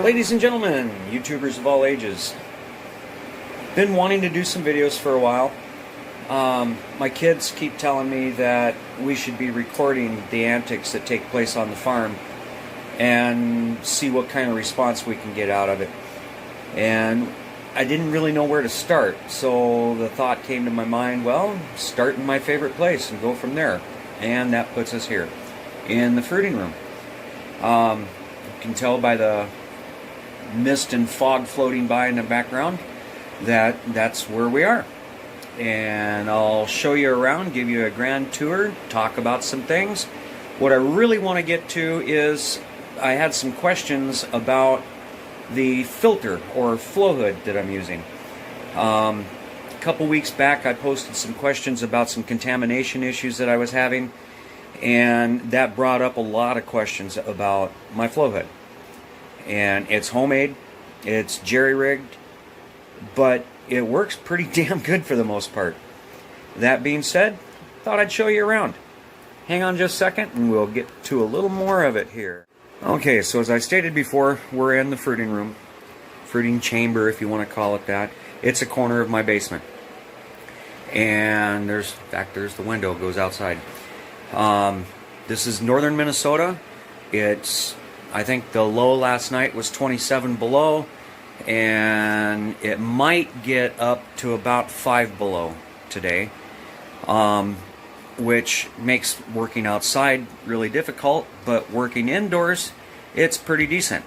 Ladies and gentlemen, YouTubers of all ages, been wanting to do some videos for a while. My kids keep telling me that we should be recording the antics that take place on the farm and see what kind of response we can get out of it. And I didn't really know where to start, so the thought came to my mind, well, start in my favorite place and go from there. And that puts us here in the fruiting room. You can tell by the mist and fog floating by in the background that that's where we are. And I'll show you around, give you a grand tour, talk about some things. What I really want to get to is I had some questions about the filter or flow hood that I'm using. A couple weeks back I posted some questions about some contamination issues that I was having, and that brought up a lot of questions about my flow hood. And it's homemade, it's jerry-rigged, but it works pretty damn good for the most part. That being said, thought I'd show you around. Hang on just a second and we'll get to a little more of it here. Okay, so as I stated before, we're in the fruiting room. Fruiting chamber, if you want to call it that. It's a corner of my basement. And there's the window goes outside. This is northern Minnesota. I think the low last night was 27 below, and it might get up to about 5 below today, which makes working outside really difficult, but working indoors, it's pretty decent.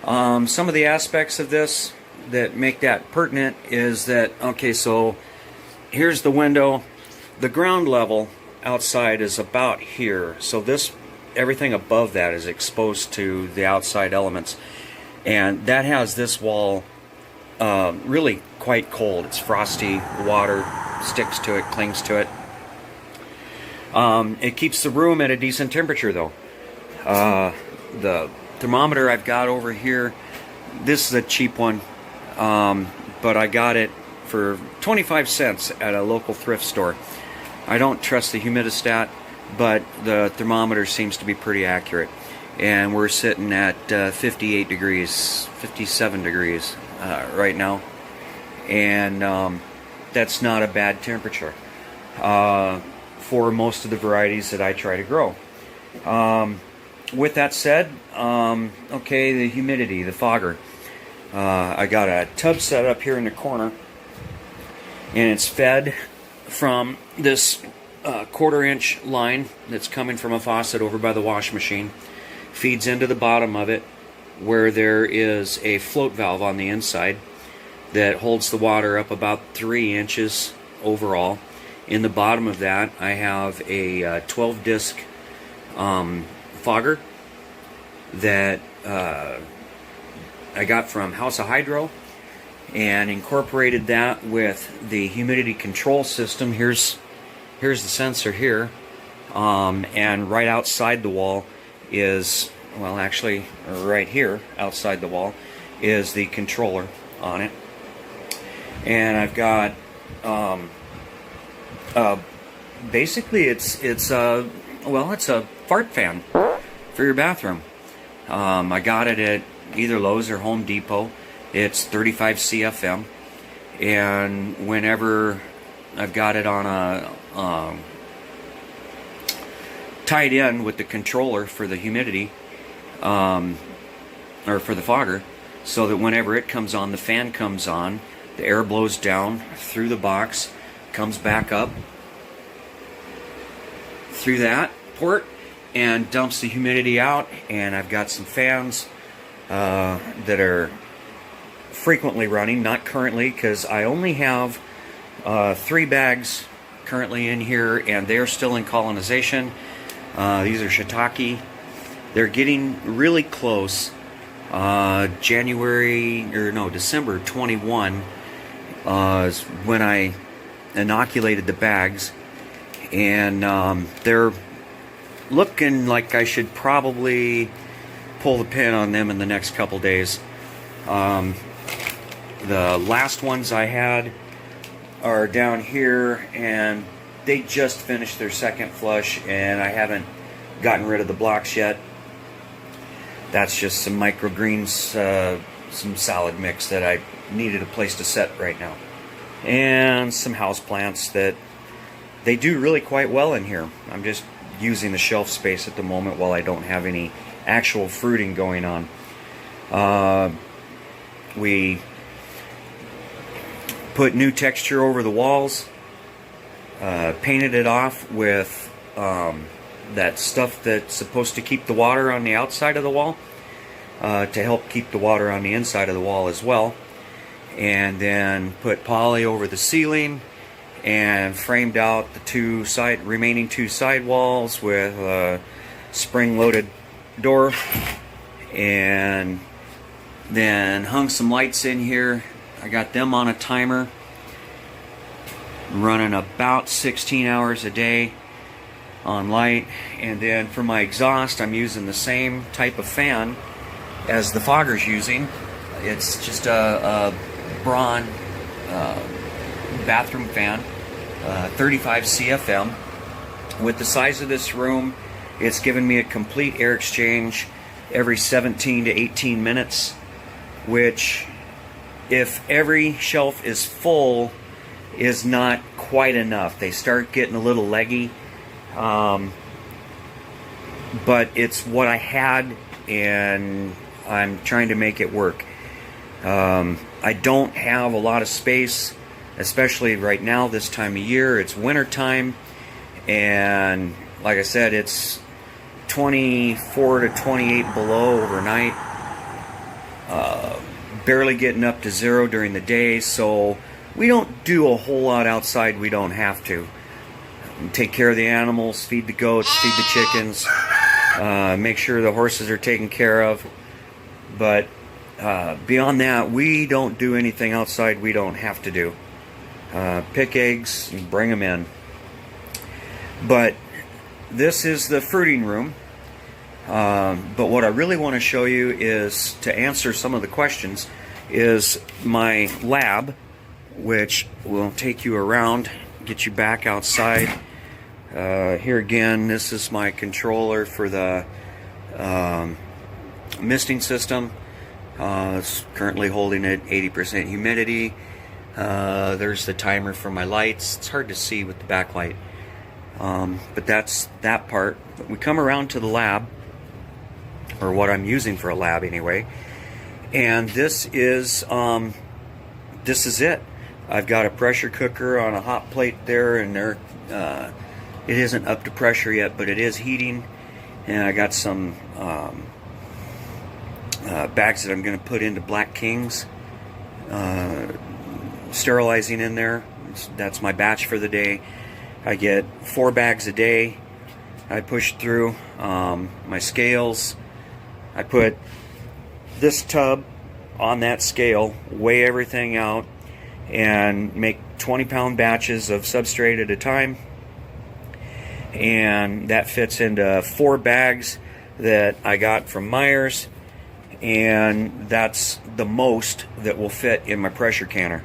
Some of the aspects of this that make that pertinent is that, okay, so here's the window. The ground level outside is about here, so everything above that is exposed to the outside elements, and that has this wall really quite cold. It's frosty, water sticks to it, clings to it. It keeps the room at a decent temperature though. The thermometer I've got over here, this is a cheap one, but I got it for 25 cents at a local thrift store. I don't trust the humidistat, but the thermometer seems to be pretty accurate. And we're sitting at 58 degrees, 57 degrees right now. And that's not a bad temperature for most of the varieties that I try to grow. With that said, okay, the humidity, the fogger. I got a tub set up here in the corner, and it's fed from this quarter-inch line that's coming from a faucet over by the wash machine. Feeds into the bottom of it, where there is a float valve on the inside that holds the water up about 3 inches overall. In the bottom of that, I have a 12-disc fogger that I got from House of Hydro, and incorporated that with the humidity control system. Here's the sensor here, and right outside the wall is, well, actually right here outside the wall is the controller on it. And I've got basically it's a fart fan for your bathroom. I got it at either Lowe's or Home Depot. It's 35 CFM, and whenever I've got it on a tied in with the controller for the humidity, or for the fogger, so that whenever it comes on, the fan comes on, the air blows down through the box, comes back up through that port, and dumps the humidity out. And I've got some fans that are frequently running, not currently, because I only have 3 bags currently in here, and they're still in colonization. These are shiitake. They're getting really close. December 21 is when I inoculated the bags, and they're looking like I should probably pull the pin on them in the next couple days. The last ones I had are down here, and they just finished their second flush, and I haven't gotten rid of the blocks yet. that's just some microgreens, some salad mix that I needed a place to set right now. And some house plants that they do really quite well in here. I'm just using the shelf space at the moment while I don't have any actual fruiting going on. We put new texture over the walls, painted it off with that stuff that's supposed to keep the water on the outside of the wall, to help keep the water on the inside of the wall as well. And then put poly over the ceiling and framed out the remaining two side walls with a spring-loaded door, and then hung some lights in here. I got them on a timer, running about 16 hours a day on light. And then for my exhaust, I'm using the same type of fan as the fogger's using. It's just a Braun bathroom fan, 35 CFM. With the size of this room, it's given me a complete air exchange every 17 to 18 minutes, which, if every shelf is full, is not quite enough. They start getting a little leggy, but it's what I had, and I'm trying to make it work. I don't have a lot of space, especially right now this time of year. It's winter time, and like I said, it's 24 to 28 below overnight, barely getting up to 0 during the day, so we don't do a whole lot outside. We don't have to. Take care of the animals, feed the goats, feed the chickens, make sure the horses are taken care of, but beyond that, we don't do anything outside we don't have to do. Pick eggs and bring them in. But this is the fruiting room. But what I really want to show you is, to answer some of the questions, is my lab, which will take you around, get you back outside. Here again, this is my controller for the misting system. It's currently holding at 80% humidity. There's the timer for my lights. It's hard to see with the backlight, but that's that part. But we come around to the lab, or what I'm using for a lab anyway, and this is it. I've got a pressure cooker on a hot plate there, and it isn't up to pressure yet, but it is heating. And I got some bags that I'm going to put into Black Kings, sterilizing in there. That's my batch for the day. I get 4 bags a day. I push through my scales. I put this tub on that scale, weigh everything out, and make 20-pound batches of substrate at a time. And that fits into 4 bags that I got from Myers, and that's the most that will fit in my pressure canner.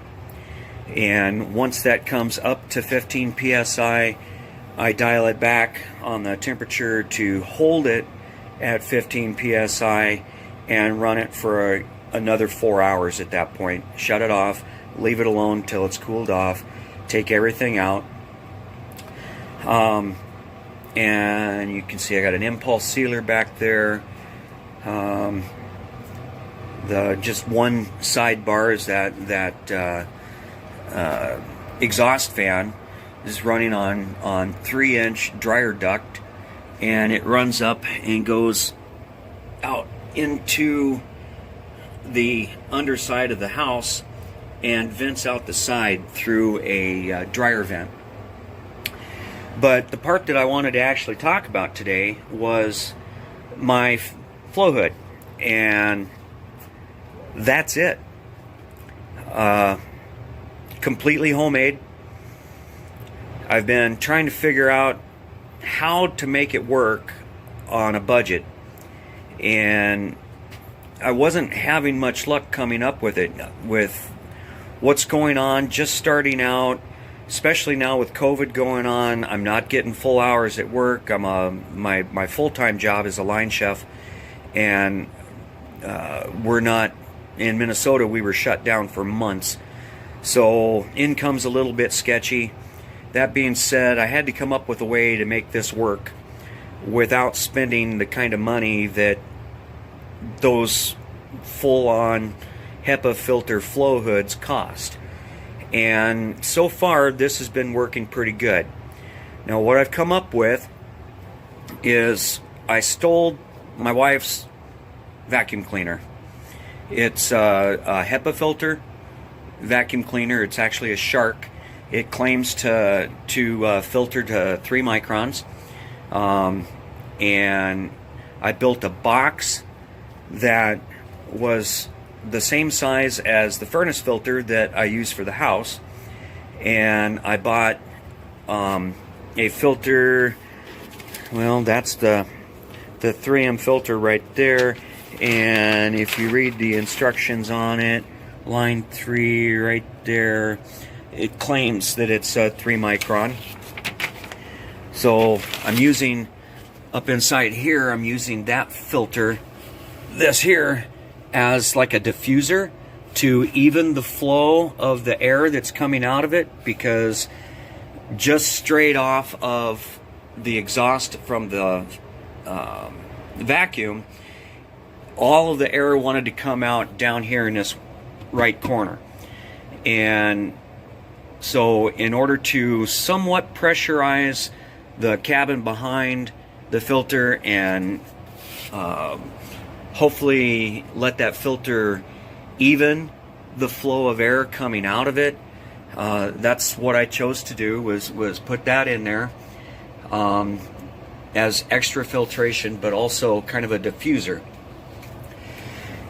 And once that comes up to 15 psi, I dial it back on the temperature to hold it at 15 psi and run it for another 4 hours at that point. Shut it off, leave it alone till it's cooled off, take everything out. And you can see I got an impulse sealer back there. The just one sidebar is that exhaust fan is running on 3-inch dryer duct, and it runs up and goes out into the underside of the house and vents out the side through a dryer vent. But the part that I wanted to actually talk about today was my flow hood, and that's it. Completely homemade. I've been trying to figure out how to make it work on a budget, and I wasn't having much luck coming up with it, with what's going on, just starting out, especially now with COVID going on. I'm not getting full hours at work. My full-time job is a line chef, and we're not in Minnesota. We were shut down for months, so income's a little bit sketchy. That being said, I had to come up with a way to make this work without spending the kind of money that those full-on HEPA filter flow hoods cost. And so far, this has been working pretty good. Now, what I've come up with is I stole my wife's vacuum cleaner. It's a HEPA filter vacuum cleaner. It's actually a Shark. It claims to filter to 3 microns. And I built a box that was the same size as the furnace filter that I use for the house, and I bought a filter. Well, that's the 3M filter right there, and if you read the instructions on it, line 3 right there, it claims that it's 3 micron. So I'm using, up inside here, I'm using that filter, this here, as like a diffuser to even the flow of the air that's coming out of it, because just straight off of the exhaust from the vacuum, all of the air wanted to come out down here in this right corner. And so in order to somewhat pressurize the cabin behind the filter and hopefully let that filter even the flow of air coming out of it, that's what I chose to do, was put that in there as extra filtration, but also kind of a diffuser.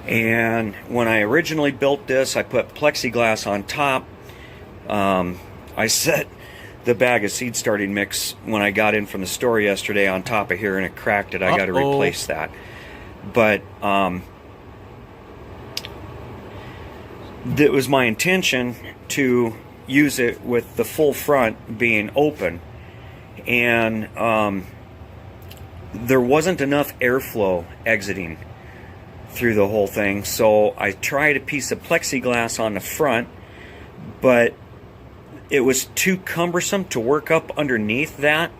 And when I originally built this, I put plexiglass on top. I set the bag of seed starting mix when I got in from the store yesterday on top of here, and it cracked it. I got to replace that. But it was my intention to use it with the full front being open, and there wasn't enough airflow exiting through the whole thing, so I tried a piece of plexiglass on the front, but it was too cumbersome to work up underneath that,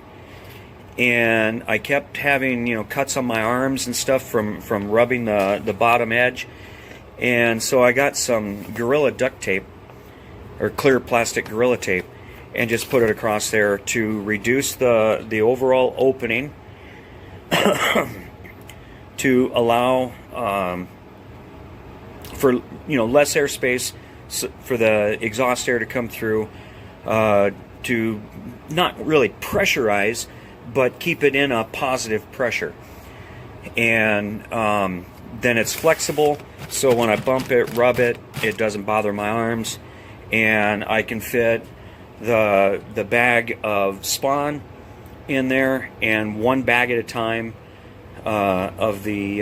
and I kept having, you know, cuts on my arms and stuff from rubbing the bottom edge. And so I got some Gorilla duct tape, or clear plastic Gorilla tape, and just put it across there to reduce the overall opening to allow for, you know, less airspace for the exhaust air to come through, to not really pressurize, but keep it in a positive pressure. And then it's flexible, so when I bump it, rub it, it doesn't bother my arms, and I can fit the bag of spawn in there, and one bag at a time of the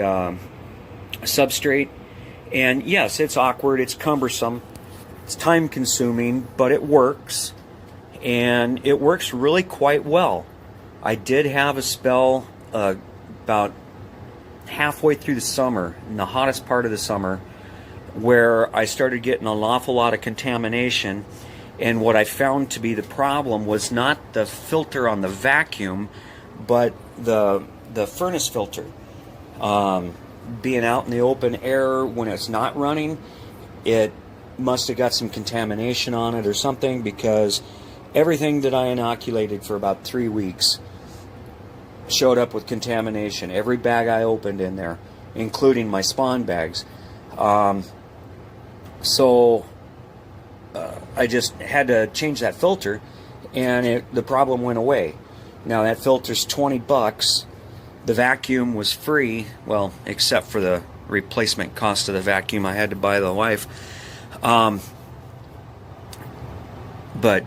substrate. And yes, it's awkward, it's cumbersome, it's time consuming, but it works, and it works really quite well. I did have a spell about halfway through the summer, in the hottest part of the summer, where I started getting an awful lot of contamination, and what I found to be the problem was not the filter on the vacuum, but the furnace filter. Being out in the open air when it's not running, it must have got some contamination on it or something, because everything that I inoculated for about 3 weeks showed up with contamination. Every bag I opened in there, including my spawn bags. So I just had to change that filter, and the problem went away. Now that filter's $20. The vacuum was free, well, except for the replacement cost of the vacuum I had to buy the wife. But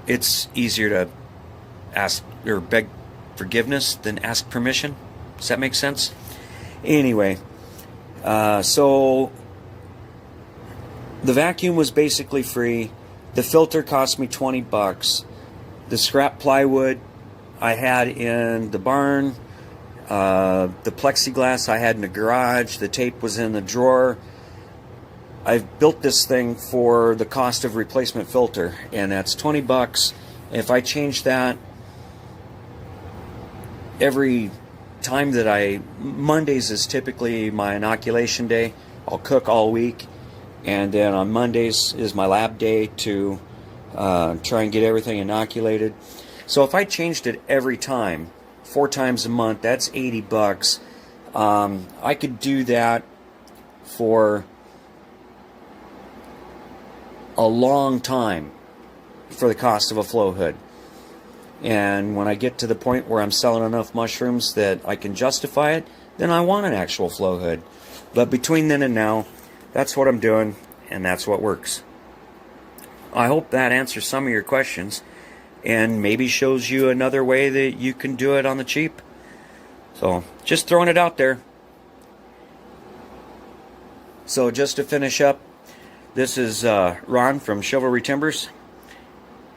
it's easier to ask or beg forgiveness than ask permission. Does that make sense? Anyway, so the vacuum was basically free. The filter cost me $20. The scrap plywood I had in the barn, The plexiglass I had in the garage, the tape was in the drawer. I've built this thing for the cost of replacement filter, and that's 20 bucks. If I change that every time that Mondays is typically my inoculation day. I'll cook all week, and then on Mondays is my lab day to try and get everything inoculated. So if I changed it every time, 4 times a month, that's 80 bucks. I could do that for a long time for the cost of a flow hood. And when I get to the point where I'm selling enough mushrooms that I can justify it, then I want an actual flow hood. But between then and now, that's what I'm doing, and that's what works. I hope that answers some of your questions, and maybe shows you another way that you can do it on the cheap. So, just throwing it out there. So, just to finish up, this is Ron from Chivalry Timbers.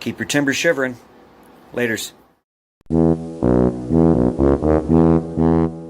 Keep your timbers shivering. Laters.